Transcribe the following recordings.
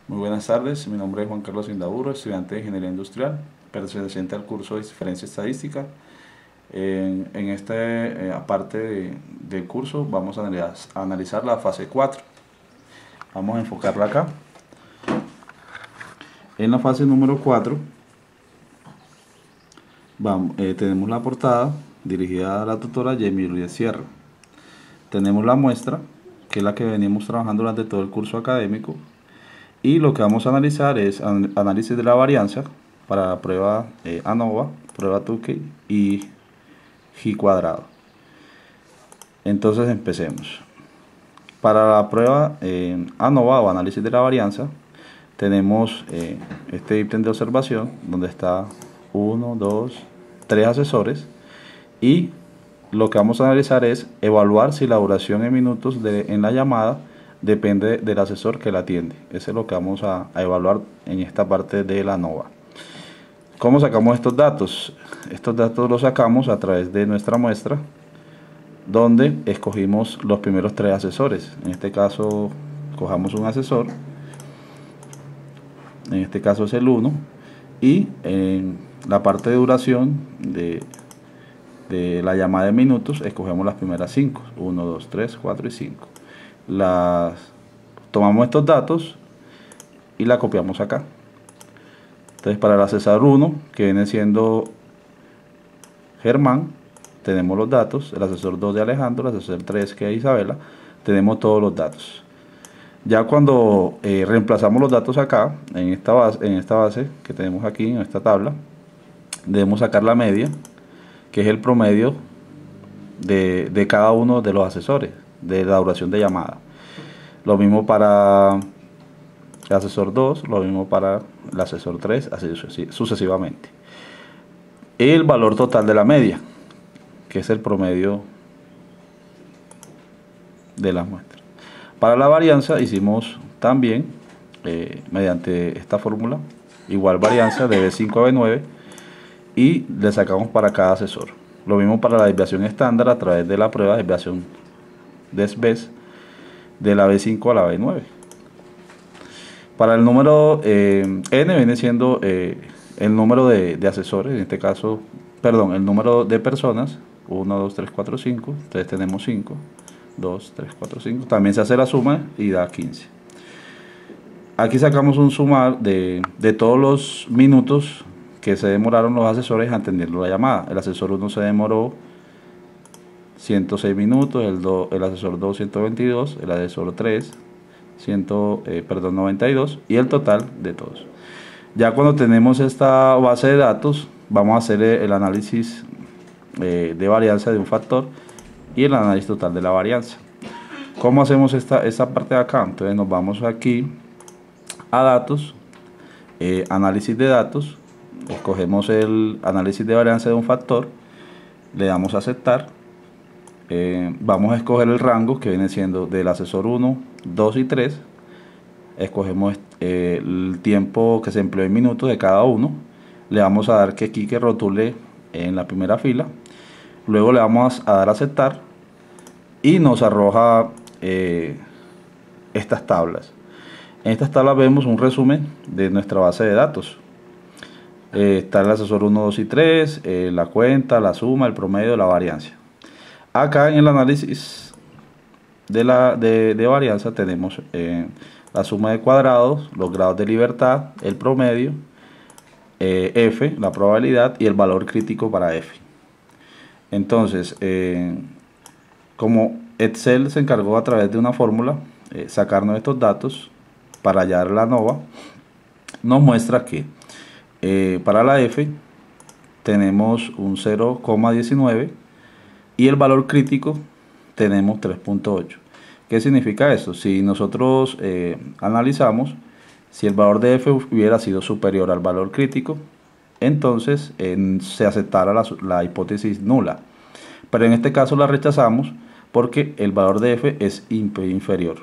Muy buenas tardes, mi nombre es Juan Carlos Indaburo, estudiante de Ingeniería Industrial, perteneciente al curso de Diferencia Estadística. En esta parte del curso vamos a analizar la fase 4. Vamos a enfocarla acá. En la fase número 4 tenemos la portada dirigida a la tutora Jamie Ruiz Sierra. Tenemos la muestra, que es la que venimos trabajando durante todo el curso académico. Y lo que vamos a analizar es análisis de la varianza para la prueba ANOVA, prueba Tukey y G cuadrado. Entonces empecemos. Para la prueba ANOVA o análisis de la varianza, tenemos este ítem de observación donde está 1, 2, 3 asesores, y lo que vamos a analizar es evaluar si la duración en minutos en la llamada depende del asesor que la atiende. Eso es lo que vamos a evaluar en esta parte de la ANOVA. ¿Cómo sacamos estos datos? Estos datos los sacamos a través de nuestra muestra, donde escogimos los primeros 3 asesores. En este caso, cojamos un asesor, en este caso es el 1, y en la parte de duración de la llamada de minutos, escogemos las primeras 5, 1, 2, 3, 4 y 5. Tomamos estos datos y la copiamos acá. Entonces, para el asesor 1, que viene siendo Germán, tenemos los datos. El asesor 2 de Alejandro, el asesor 3 que es Isabela, tenemos todos los datos. Ya cuando reemplazamos los datos acá, en esta base que tenemos aquí, en esta tabla, debemos sacar la media, que es el promedio de cada uno de los asesores, de la duración de llamada. Lo mismo para el asesor 2, lo mismo para el asesor 3, así sucesivamente. El valor total de la media, que es el promedio de las muestras. Para la varianza hicimos también, mediante esta fórmula, igual varianza de B5 a B9, y le sacamos para cada asesor. Lo mismo para la desviación estándar a través de la prueba de desviación DESBES de la B5 a la B9. Para el número N viene siendo el número de asesores, en este caso, perdón, el número de personas, 1, 2, 3, 4, 5, entonces tenemos 5, 2, 3, 4, 5, también se hace la suma y da 15. Aquí sacamos un sumar de todos los minutos que se demoraron los asesores atendiendo la llamada. El asesor 1 se demoró 106 minutos, el asesor 2 122, el asesor 3 92, y el total de todos. Ya cuando tenemos esta base de datos, vamos a hacer el análisis de varianza de un factor y el análisis total de la varianza. ¿Cómo hacemos esta parte de acá? Entonces nos vamos aquí a datos, análisis de datos, escogemos el análisis de varianza de un factor, le damos a aceptar. Vamos a escoger el rango que viene siendo del asesor 1, 2 y 3. Escogemos el tiempo que se empleó en minutos de cada uno. Le vamos a dar que aquí que rotule en la primera fila. Luego le vamos a dar a aceptar y nos arroja estas tablas. En estas tablas vemos un resumen de nuestra base de datos. Está el asesor 1, 2 y 3, la cuenta, la suma, el promedio, la varianza. Acá en el análisis de varianza tenemos la suma de cuadrados, los grados de libertad, el promedio, F, la probabilidad, y el valor crítico para F. Entonces, como Excel se encargó a través de una fórmula sacarnos estos datos para hallar la ANOVA, nos muestra que para la F tenemos un 0,19 y el valor crítico tenemos 3.8. ¿Qué significa esto? Si nosotros analizamos, si el valor de F hubiera sido superior al valor crítico, entonces se aceptara la hipótesis nula. Pero en este caso la rechazamos porque el valor de F es inferior.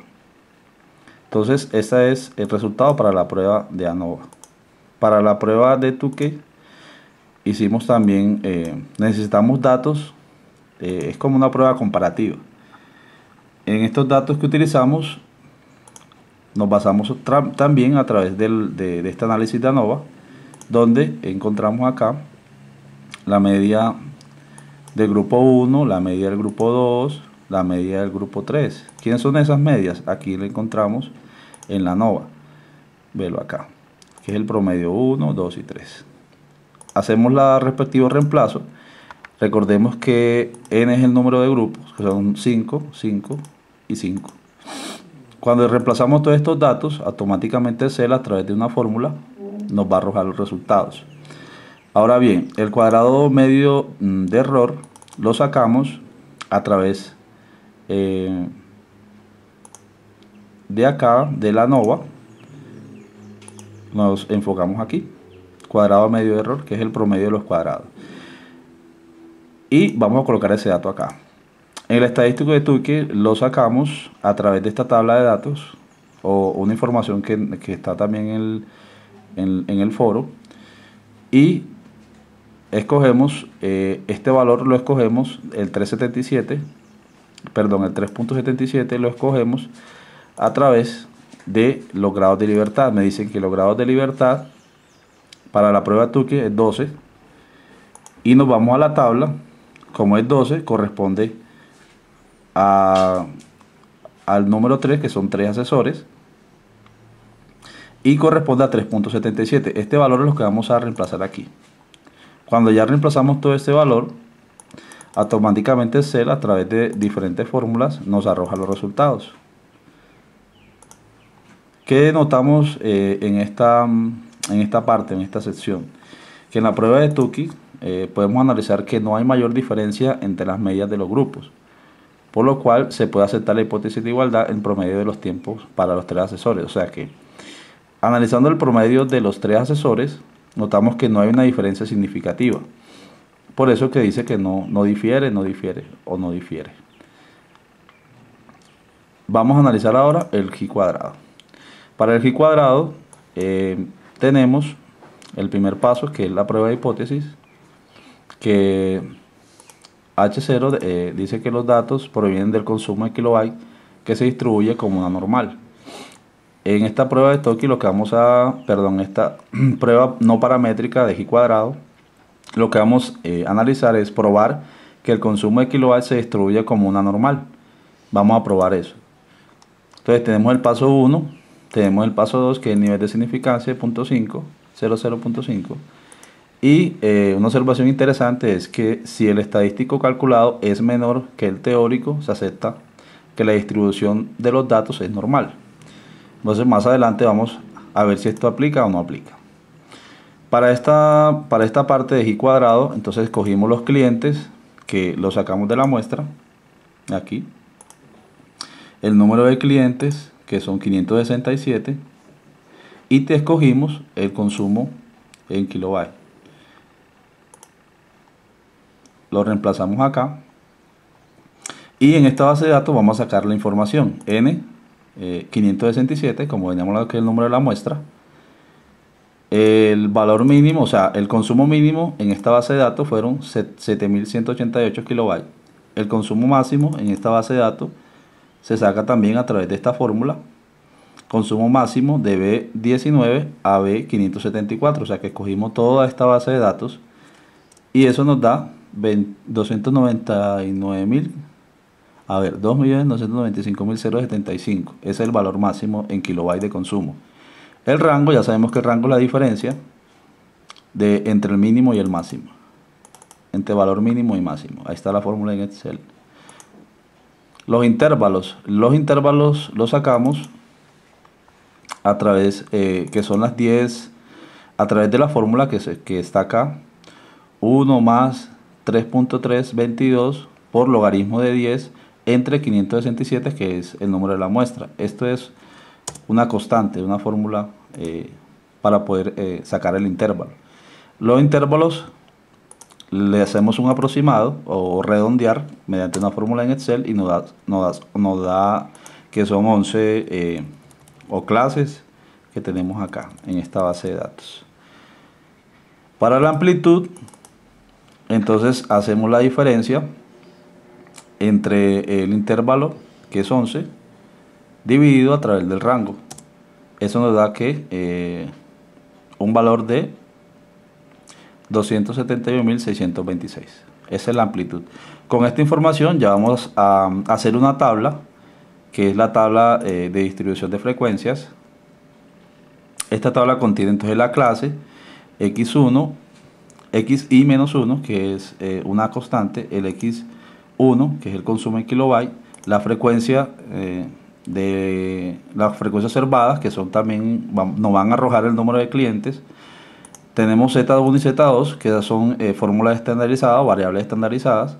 Entonces, este es el resultado para la prueba de ANOVA. Para la prueba de Tukey hicimos también, necesitamos datos, es como una prueba comparativa. En estos datos que utilizamos, nos basamos también a través de este análisis de ANOVA, donde encontramos acá la media del grupo 1, la media del grupo 2, la media del grupo 3. ¿Quiénes son esas medias? Aquí la encontramos en la ANOVA. Velo acá, que es el promedio 1, 2 y 3. Hacemos la respectivo reemplazo. Recordemos que n es el número de grupos, que son 5, 5 y 5. Cuando reemplazamos todos estos datos, automáticamente Excel, a través de una fórmula, nos va a arrojar los resultados. Ahora bien, el cuadrado medio de error lo sacamos a través de acá, de la ANOVA. Nos enfocamos aquí, cuadrado medio de error, que es el promedio de los cuadrados. Y vamos a colocar ese dato acá. En el estadístico de Tukey lo sacamos a través de esta tabla de datos, o una información que está también en el foro, y escogemos este valor, lo escogemos el 3.77 lo escogemos a través de los grados de libertad. Me dicen que los grados de libertad para la prueba Tukey es 12, y nos vamos a la tabla. Como es 12, corresponde al número 3, que son 3 asesores, y corresponde a 3.77. Este valor es lo que vamos a reemplazar aquí. Cuando ya reemplazamos todo este valor, automáticamente Excel, a través de diferentes fórmulas, nos arroja los resultados. ¿Qué notamos en esta parte, en esta sección? Que en la prueba de Tukey podemos analizar que no hay mayor diferencia entre las medias de los grupos, por lo cual se puede aceptar la hipótesis de igualdad en promedio de los tiempos para los 3 asesores. O sea que, analizando el promedio de los 3 asesores, notamos que no hay una diferencia significativa. Por eso que dice que no difiere. Vamos a analizar ahora el G cuadrado. Para el G cuadrado tenemos el primer paso, que es la prueba de hipótesis, que H0 dice que los datos provienen del consumo de kilobyte que se distribuye como una normal. En esta prueba de Tukey esta prueba no paramétrica de G cuadrado, lo que vamos a analizar es probar que el consumo de kilobyte se distribuye como una normal. Vamos a probar eso. Entonces tenemos el paso 1, tenemos el paso 2, que es el nivel de significancia 0.5, 0.5. Y una observación interesante es que si el estadístico calculado es menor que el teórico, se acepta que la distribución de los datos es normal. Entonces más adelante vamos a ver si esto aplica o no aplica. Para esta parte de G cuadrado, entonces escogimos los clientes, que los sacamos de la muestra, aquí. El número de clientes, que son 567, y te escogimos el consumo en kilobyte. Lo reemplazamos acá, y en esta base de datos vamos a sacar la información n 567, como veníamos a que es el número de la muestra, el valor mínimo, o sea, el consumo mínimo en esta base de datos fueron 7188 kilobytes. El consumo máximo en esta base de datos se saca también a través de esta fórmula, consumo máximo de B19 a B574, o sea que escogimos toda esta base de datos, y eso nos da 2.995.075. Ese es el valor máximo en kilobytes de consumo. El rango, ya sabemos que el rango es la diferencia entre el mínimo y el máximo, entre valor mínimo y máximo. Ahí está la fórmula en Excel. Los intervalos los sacamos a través que son las 10, a través de la fórmula que está acá, 1 más 3.322 por logaritmo de 10 entre 567, que es el número de la muestra. Esto es una constante, una fórmula para poder sacar el intervalo. Los intervalos le hacemos un aproximado o redondear mediante una fórmula en Excel, y nos da que son 11 o clases que tenemos acá en esta base de datos. Para la amplitud, entonces hacemos la diferencia entre el intervalo, que es 11, dividido a través del rango. Eso nos da que un valor de 271.626. Esa es la amplitud. Con esta información ya vamos a hacer una tabla, que es la tabla de distribución de frecuencias. Esta tabla contiene entonces la clase x1, xi-1, que es una constante, el x1, que es el consumo en kilobyte, la frecuencia de las frecuencias observadas, que son también, nos van a arrojar el número de clientes. Tenemos Z1 y Z2, que son fórmulas estandarizadas, variables estandarizadas.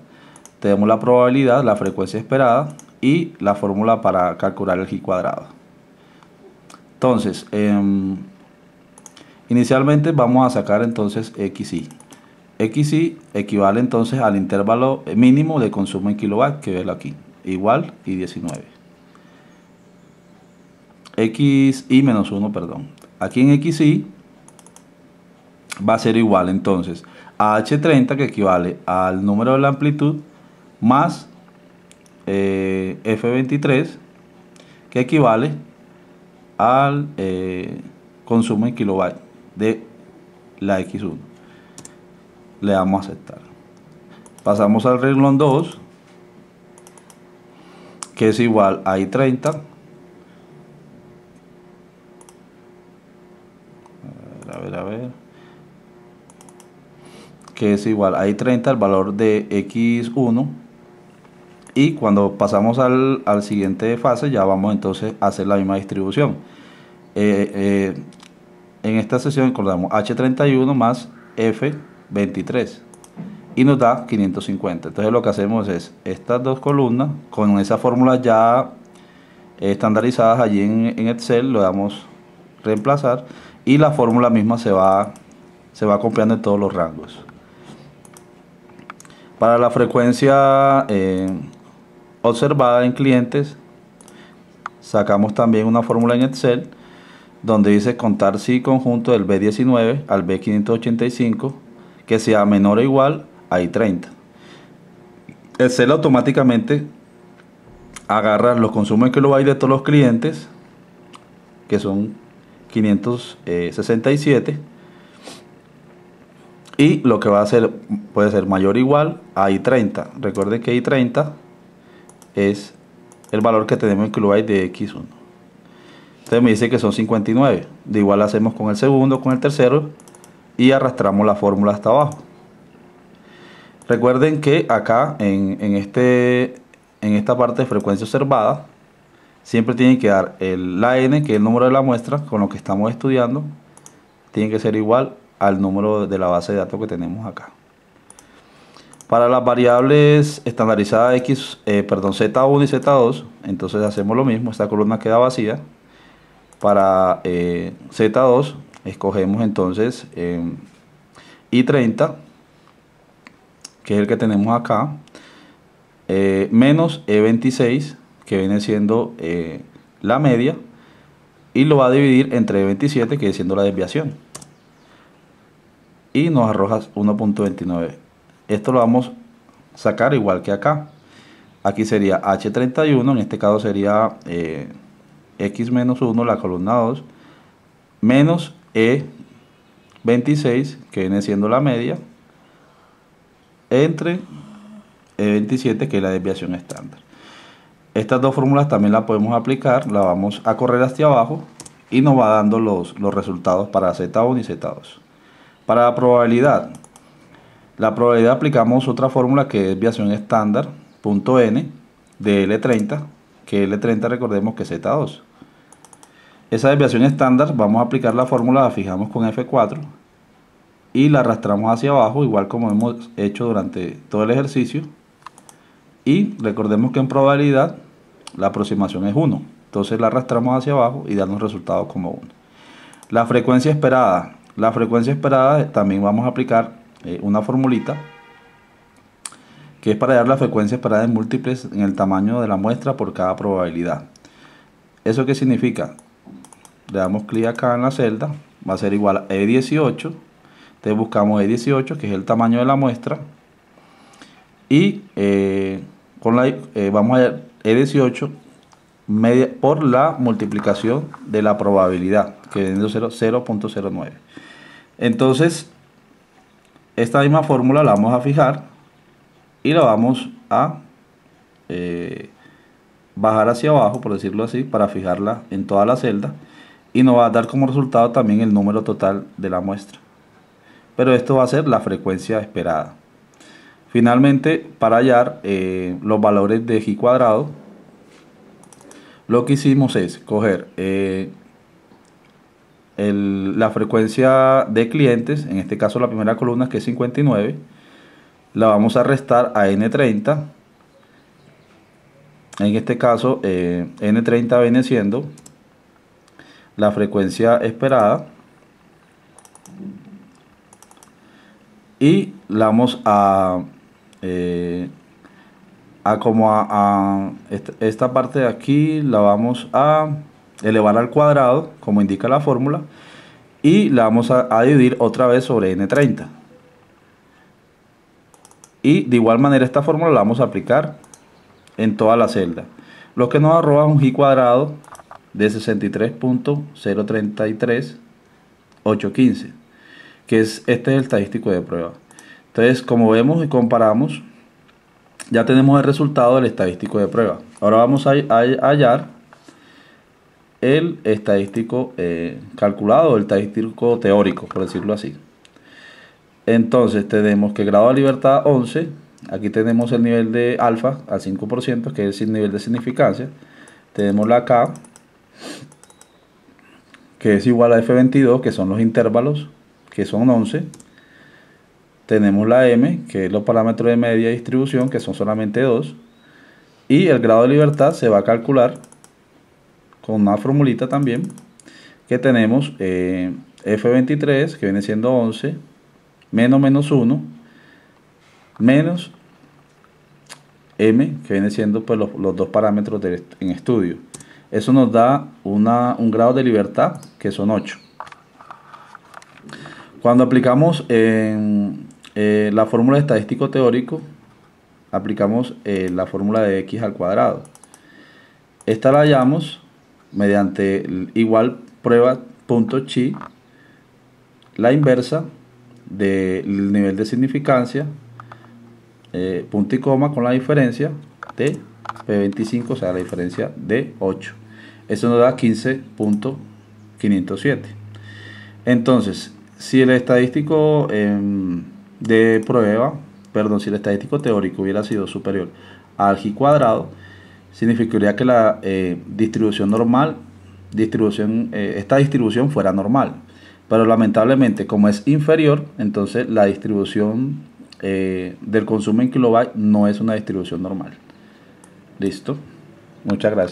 Tenemos la probabilidad, la frecuencia esperada y la fórmula para calcular el G cuadrado. Entonces, inicialmente vamos a sacar entonces XI. XI equivale entonces al intervalo mínimo de consumo en kilowatt, que es aquí, igual y 19. XI-1, perdón. Aquí en XI va a ser igual entonces a H30, que equivale al número de la amplitud, más F23, que equivale al consumo en kilobyte de la X1. Le damos a aceptar. Pasamos al renglón 2, que es igual a I30. A ver. Que es igual a I30, el valor de X1. Y cuando pasamos al siguiente fase, ya vamos entonces a hacer la misma distribución. En esta sesión recordamos H31 más F23 y nos da 550. Entonces lo que hacemos es estas dos columnas con esas fórmulas ya estandarizadas allí en Excel, lo damos reemplazar y la fórmula misma se va copiando en todos los rangos. Para la frecuencia observada en clientes, sacamos también una fórmula en Excel donde dice contar si conjunto del B19 al B585 que sea menor o igual a I30. Excel automáticamente agarra los consumos en kilobyte de todos los clientes, que son 567, y lo que va a hacer puede ser mayor o igual a I30. Recuerden que I30 es el valor que tenemos en kilobyte de X1. Entonces me dice que son 59. De igual hacemos con el segundo, con el tercero y arrastramos la fórmula hasta abajo. Recuerden que acá en esta parte de frecuencia observada siempre tienen que dar la n, que es el número de la muestra con lo que estamos estudiando, tiene que ser igual al número de la base de datos que tenemos acá. Para las variables estandarizadas Z1 y Z2, entonces hacemos lo mismo, esta columna queda vacía. Para Z2 escogemos entonces I30, que es el que tenemos acá, menos E26, que viene siendo la media, y lo va a dividir entre E27, que viene siendo la desviación, y nos arroja 1.29. Esto lo vamos a sacar igual que acá. Aquí sería H31, en este caso sería X-1, la columna 2, menos E26, que viene siendo la media, entre E27, que es la desviación estándar. Estas dos fórmulas también las podemos aplicar, la vamos a correr hacia abajo y nos va dando los resultados para Z1 y Z2. Para la probabilidad aplicamos otra fórmula que es desviación estándar, punto n, de L30, que L30 recordemos que es Z2. Esa desviación estándar vamos a aplicar la fórmula, la fijamos con F4 y la arrastramos hacia abajo, igual como hemos hecho durante todo el ejercicio. Y recordemos que en probabilidad la aproximación es 1, entonces la arrastramos hacia abajo y darnos resultados como 1. La frecuencia esperada también vamos a aplicar una formulita que es para hallar la frecuencia esperada en múltiples en el tamaño de la muestra por cada probabilidad. ¿Eso qué significa? Le damos clic acá en la celda, va a ser igual a E18, entonces buscamos E18, que es el tamaño de la muestra, y vamos a E18 por la multiplicación de la probabilidad, que viene siendo 0.09. Entonces, esta misma fórmula la vamos a fijar y la vamos a bajar hacia abajo, por decirlo así, para fijarla en toda la celda, y nos va a dar como resultado también el número total de la muestra. Pero esto va a ser la frecuencia esperada. Finalmente, para hallar los valores de G cuadrado, lo que hicimos es coger la frecuencia de clientes, en este caso la primera columna, que es 59, la vamos a restar a N30. En este caso N30 viene siendo la frecuencia esperada, y la vamos a esta parte de aquí la vamos a elevar al cuadrado, como indica la fórmula, y la vamos a dividir otra vez sobre N30. Y de igual manera esta fórmula la vamos a aplicar en toda la celda, lo que nos arroja un G cuadrado de 63.033815, que este es el estadístico de prueba. Entonces, como vemos y comparamos, ya tenemos el resultado del estadístico de prueba. Ahora vamos a hallar el estadístico calculado, el estadístico teórico, por decirlo así. Entonces tenemos que grado de libertad 11, aquí tenemos el nivel de alfa al 5%, que es el nivel de significancia. Tenemos la K, que es igual a F22, que son los intervalos, que son 11. Tenemos la M, que es los parámetros de media y distribución, que son solamente 2. Y el grado de libertad se va a calcular con una formulita también, que tenemos F23, que viene siendo 11, menos 1, menos M, que viene siendo pues los dos parámetros en estudio. Eso nos da un grado de libertad que son 8. Cuando aplicamos la fórmula de estadístico teórico, aplicamos la fórmula de x al cuadrado. Esta la hallamos mediante igual prueba.chi, la inversa del nivel de significancia, punto y coma con la diferencia de P25, o sea la diferencia de 8. Eso nos da 15.507. Entonces, si el estadístico de prueba, si el estadístico teórico hubiera sido superior al G cuadrado, significaría que la esta distribución fuera normal. Pero lamentablemente, como es inferior, entonces la distribución del consumo en kilobyte no es una distribución normal. Listo. Muchas gracias.